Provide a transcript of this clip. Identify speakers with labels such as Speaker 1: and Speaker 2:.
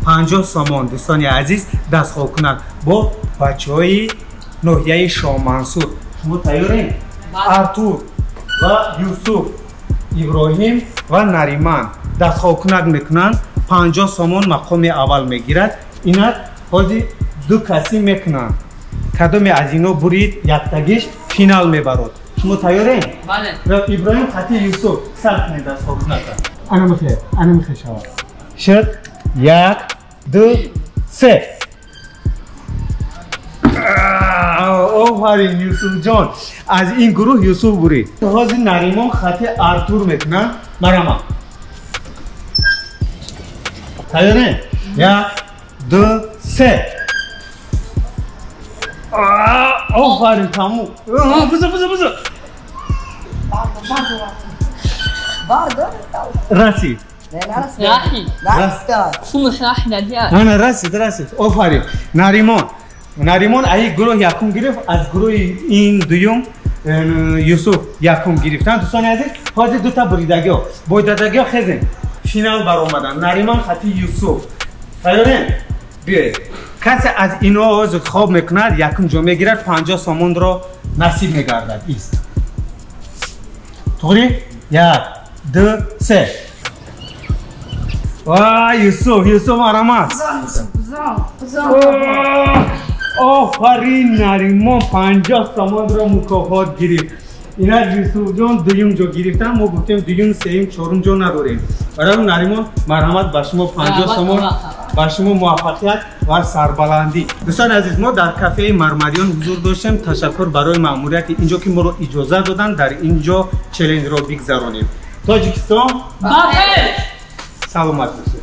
Speaker 1: 50 سامان دوستان عزیز دستخواه کنند با بچه های ناحیه شاه منصور. شما تیارین؟ ارتور و یوسف، ابراهیم و نریمان دستخواه کنند میکنند. 50 سامان مقام اول میگیرد. اینا خودی دو کسی میکنند. کدام از اینا برید یکتگیش فینال میبرد. شما تیارین؟
Speaker 2: بله.
Speaker 1: ابراهیم خطی یوسف سر کنید دستخواه کنند. انا میخواه شود. شد 1 2 3. آفرین یوسف جان. از این گروه یوسف برید. حاضر نریمان خطی ارتور میکنن. مرحبا. تیارین؟ 1 2 3. آفرین تموم. بزر. رسید. نه رسید. آفرین. نریمان ای گروه یکم گرفت. از گروه این دوم یوسف یکم گرفتن. دوستان عزیز حاضر دو تا بریدگی ها بایدگی ها خیزن فینال بر اومدن. نریمان خطی یوسف. تیارین؟ بیایید. کسی از اینا زود خواب میکند یکم جا میگیرد 50 سامان را نصیب میگردد. ایست. توری؟ 1 2 3. یوسف مرحمت. آفرین نریمان 50 سامان را مکافات گرفت. اینا یوسف جان دویم جا گرفتن. ما گفتیم دویم سوم چهارم جا نداریم. برای نریمان مرحمت به شما 50 سامان با شما موفقیت و سربلندی. دوستان عزیز ما در کافه مرمریان حضور داشتیم. تشکر برای مأموریت اینجا که ما رو اجازه دادن در اینجا چالش را بگذرانیم. تاجیکستان
Speaker 2: بخیر.
Speaker 1: سلامت باشید.